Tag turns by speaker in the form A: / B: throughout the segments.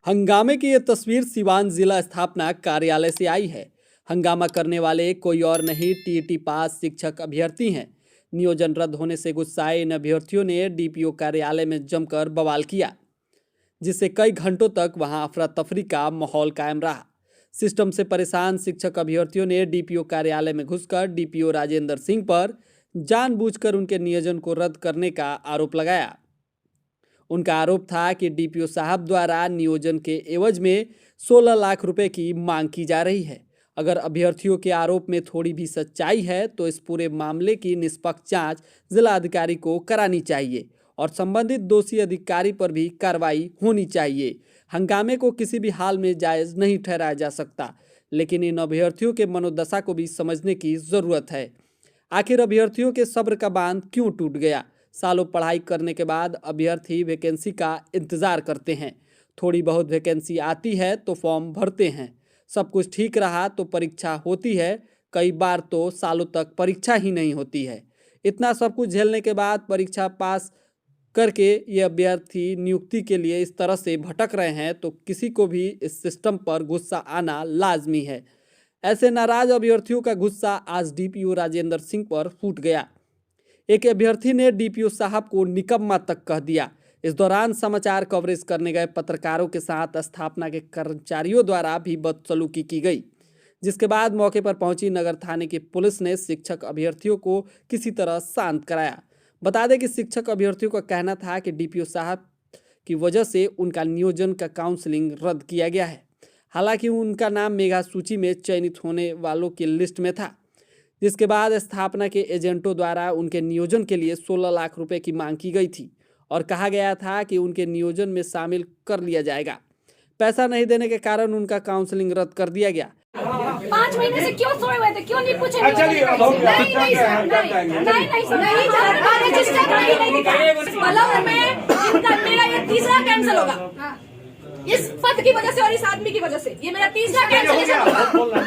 A: हंगामे की ये तस्वीर सिवान जिला स्थापना कार्यालय से आई है। हंगामा करने वाले कोई और नहीं, टीईटी पास शिक्षक अभ्यर्थी हैं। नियोजन रद्द होने से गुस्साए इन अभ्यर्थियों ने डीपीओ कार्यालय में जमकर बवाल किया, जिससे कई घंटों तक वहां अफरा तफरी का माहौल कायम रहा। सिस्टम से परेशान शिक्षक अभ्यर्थियों ने डीपीओ कार्यालय में घुसकर डीपीओ राजेंद्र सिंह पर जानबूझकर उनके नियोजन को रद्द करने का आरोप लगाया। उनका आरोप था कि डीपीओ साहब द्वारा नियोजन के एवज में 16 लाख रुपए की मांग की जा रही है। अगर अभ्यर्थियों के आरोप में थोड़ी भी सच्चाई है तो इस पूरे मामले की निष्पक्ष जांच जिलाधिकारी को करानी चाहिए और संबंधित दोषी अधिकारी पर भी कार्रवाई होनी चाहिए। हंगामे को किसी भी हाल में जायज़ नहीं ठहराया जा सकता, लेकिन इन अभ्यर्थियों के मनोदशा को भी समझने की ज़रूरत है। आखिर अभ्यर्थियों के सब्र का बांध क्यों टूट गया? सालों पढ़ाई करने के बाद अभ्यर्थी वैकेंसी का इंतज़ार करते हैं। थोड़ी बहुत वैकेंसी आती है तो फॉर्म भरते हैं। सब कुछ ठीक रहा तो परीक्षा होती है, कई बार तो सालों तक परीक्षा ही नहीं होती है। इतना सब कुछ झेलने के बाद परीक्षा पास करके ये अभ्यर्थी नियुक्ति के लिए इस तरह से भटक रहे हैं तो किसी को भी इस सिस्टम पर गुस्सा आना लाजमी है। ऐसे नाराज अभ्यर्थियों का गुस्सा आज डीपीओ राजेंद्र सिंह पर फूट गया। एक अभ्यर्थी ने डीपीओ साहब को निकम्मा तक कह दिया। इस दौरान समाचार कवरेज करने गए पत्रकारों के साथ स्थापना के कर्मचारियों द्वारा भी बदसलूकी की गई, जिसके बाद मौके पर पहुंची नगर थाने की पुलिस ने शिक्षक अभ्यर्थियों को किसी तरह शांत कराया। बता दें कि शिक्षक अभ्यर्थियों का कहना था कि डीपीओ साहब की वजह से उनका नियोजन का काउंसलिंग रद्द किया गया है। हालांकि उनका नाम मेगा सूची में चयनित होने वालों की लिस्ट में था, जिसके बाद स्थापना के एजेंटों द्वारा उनके नियोजन के लिए 16 लाख रुपए की मांग की गई थी और कहा गया था कि उनके नियोजन में शामिल कर लिया जाएगा। पैसा नहीं देने के कारण उनका काउंसलिंग रद्द कर दिया गया।
B: 5 महीने से क्यों सोए हुए थे? क्यों नहीं पूछे? नहीं सर, नहीं मेरा ये तीसरा कैंसिल होगा इस पद की वजह से और इस आदमी की वजह से। ये मेरा तीसरा कैंसिलेशन
C: होगा।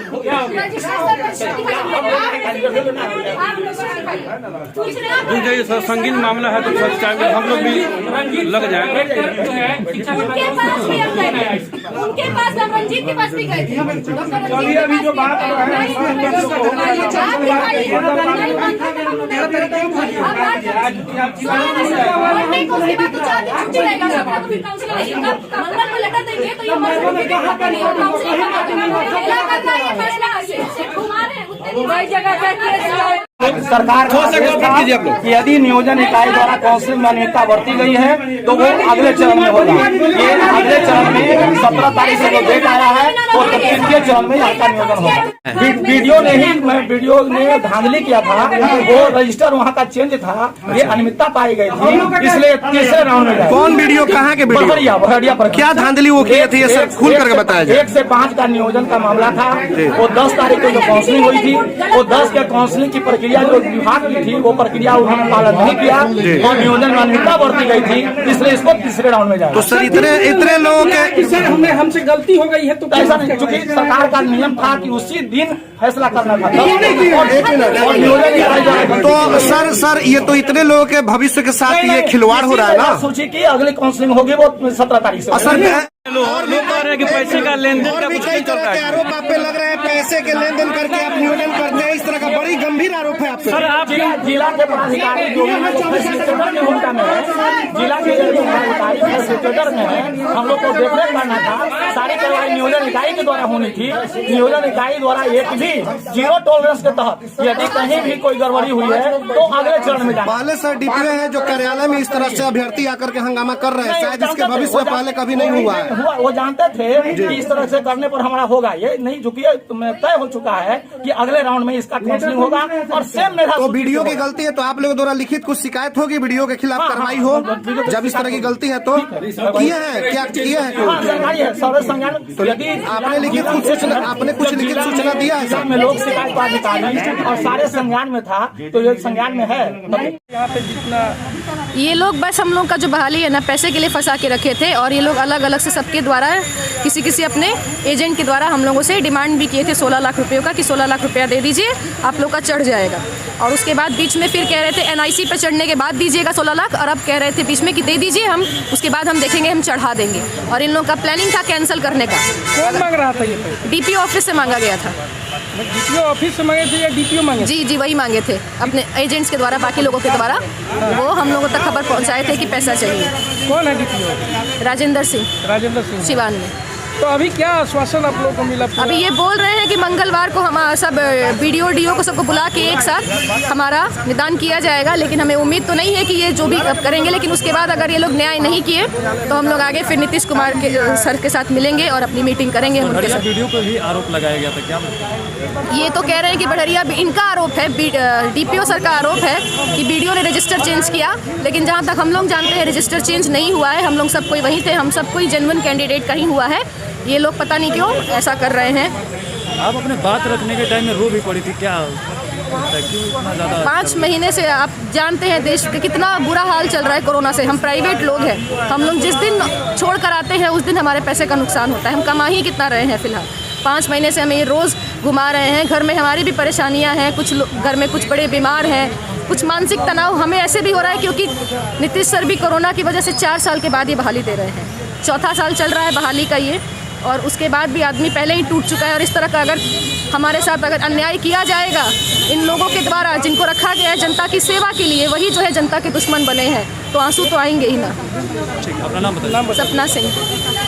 C: ये संगीन मामला है तो हम लोग भी लग जाएंगे।
B: उनके पास भी उनके पास रंजीत के पास भी गए थे।
C: अभी जो बात
B: देंगे तो ये
D: सरकार कि यदि नियोजन इकाई द्वारा काउंसिलिंग में अनियमितता बरती गई है तो वो अगले चरण में होगा। ये अगले चरण में 17 तारीख से जो डेट आया है वो तृतीय चरण में आपका नियोजन होगा। वीडियो ने धांधली किया था, वो रजिस्टर वहाँ का चेंज था, ये अनियमितता पाई गई थी, इसलिए तीसरे राउंड में गए।
C: कौन वीडियो कहाँ के
D: बहरिया पर
C: क्या धांधली वो किए थे? सर खुल करके बताया।
D: 1 से 5 का नियोजन का मामला था। वो 10 तारीख को जो काउंसिलिंग हुई थी, वो 10 के काउंसिलिंग की प्रक्रिया जो विभाग की थी वो प्रक्रिया उन्होंने पालन नहीं किया और नियोजन में अनियमितता बरती गई थी, इसलिए इसको तीसरे राउंड में जाए।
C: तो सर इतने लोगों के
E: सर हमसे गलती हो गई है तो
D: ऐसा नहीं, क्योंकि सरकार का नियम था कि उसी दिन फैसला करना था।
C: तो सर ये तो इतने लोगों के भविष्य के साथ ये खिलवाड़ हो रहा है ना।
D: सोचिए कि अगली काउंसिलिंग होगी वो 17 तारीख से।
C: लोग कह रहे हैं कि पैसे का लेन देन का कुछ नहीं चल रहा है।
E: आरोप आप पे लग रहा है, पैसे के लेन देन करके आप नियोजन करते हैं, इस तरह का बड़ी गंभीर आरोप है आप पे।
D: सर आप जिला के पदाधिकारी जो फैसिलिटेटर की भूमिका में है, जिला के पदाधिकारी फैसिलिटेटर में है, हम लोग को देखरेख करना था। सारी कार्रवाई नियोजन इकाई के द्वारा होनी थी। नियोजन इकाई द्वारा एक भी 0 टॉलरेंस के तहत यदि कहीं भी कोई गड़बड़ी हुई है तो अगले चरण में जाए।
E: पहले सर डीपीओ है जो कार्यालय में इस तरह से अभ्यर्थी आकर के हंगामा कर रहे हैं, शायद इसके भविष्य में पहले कभी नहीं हुआ है।
D: वो जानते थे कि इस तरह से करने पर हमारा होगा, ये नहीं झुकी तय हो चुका है कि अगले राउंड में इसका काउंसलिंग होगा। और सेम मेरा
E: तो वीडियो की गलती है तो आप लोगों द्वारा लिखित कुछ शिकायत होगी, वीडियो के खिलाफ कार्रवाई हो। जब इस तरह की गलती है तो किए हैं, क्या किए हैं?
D: सरकारी है सर्वे संज्ञान। तो यदि
E: आपने लिखित कुछ लिखित सूचना दिया है सर?
D: में लोक शिकायत पदाधिकारी और सारे संज्ञान में था तो ये संज्ञान में है।
F: यहाँ पे जितना
B: ये लोग बस हम लोग का जो बहाली है ना पैसे के लिए फंसा के रखे थे, और ये लोग अलग अलग से सबके द्वारा किसी अपने एजेंट के द्वारा हम लोगों से डिमांड भी किए थे 16 लाख रुपयों का, कि 16 लाख रुपया दे दीजिए आप लोग का चढ़ जाएगा। और उसके बाद बीच में फिर कह रहे थे NIC पे चढ़ने के बाद दीजिएगा 16 लाख, और अब कह रहे थे बीच में कि दे दीजिए हम, उसके बाद हम देखेंगे, हम चढ़ा देंगे। और इन लोगों का प्लानिंग था कैंसिल करने का।
F: कौन मांग रहा था ये पैसे?
B: DPO ऑफिस से मांगा गया था।
F: DPO ऑफिस से मांगे थे या DPO मांगे थे?
B: जी वही मांगे थे अपने एजेंट्स के द्वारा, बाकी लोगों के द्वारा। वो हम लोगों तक खबर पहुंचाए थे कि पैसा चाहिए।
F: कौन है DPO?
B: राजेंद्र सिंह
F: राजेंद्र सिंह।
B: सिवान में।
F: तो अभी क्या आश्वासन आप लोगों को मिला?
B: अभी ये बोल रहे हैं कि मंगलवार को हम सब BDO DO को सबको बुला के एक साथ हमारा निदान किया जाएगा, लेकिन हमें उम्मीद तो नहीं है कि ये जो भी करेंगे, लेकिन उसके बाद अगर ये लोग न्याय नहीं किए तो हम लोग आगे फिर नीतीश कुमार के सर के साथ मिलेंगे और अपनी मीटिंग करेंगे। उनके साथ
G: वीडियो पर भी आरोप लगाया गया था क्या?
B: ये तो कह रहे हैं कि बढ़िया इनका आरोप है, DPO सर का आरोप है कि BDO ने रजिस्टर चेंज किया, लेकिन जहाँ तक हम लोग जानते हैं रजिस्टर चेंज नहीं हुआ है। हम लोग सब कोई वहीं थे, हम सब कोई जेन्युइन कैंडिडेट का ही हुआ है। ये लोग पता नहीं क्यों ऐसा कर रहे हैं।
G: आप अपने बात रखने के टाइम में रो भी पड़ी थी क्या? क्यों इतना ज़्यादा?
B: 5 महीने से आप जानते हैं देश का कितना बुरा हाल चल रहा है कोरोना से। हम प्राइवेट लोग हैं, हम लोग जिस दिन छोड़ कर आते हैं उस दिन हमारे पैसे का नुकसान होता है। हम कमा ही कितना रहे हैं फिलहाल। 5 महीने से हमें ये रोज़ घुमा रहे हैं। घर में हमारी भी परेशानियां हैं, कुछ घर में कुछ बड़े बीमार हैं, कुछ मानसिक तनाव हमें ऐसे भी हो रहा है क्योंकि नीतीश सर भी कोरोना की वजह से 4 साल के बाद ये बहाली दे रहे हैं। 4था साल चल रहा है बहाली का ये, और उसके बाद भी आदमी पहले ही टूट चुका है। और इस तरह का अगर हमारे साथ अगर अन्याय किया जाएगा इन लोगों के द्वारा, जिनको रखा गया है जनता की सेवा के लिए, वही जो है जनता के दुश्मन बने हैं, तो आंसू तो आएंगे ही ना।
G: ठीक है, अपना नाम बताइए।
B: सपना सिंह।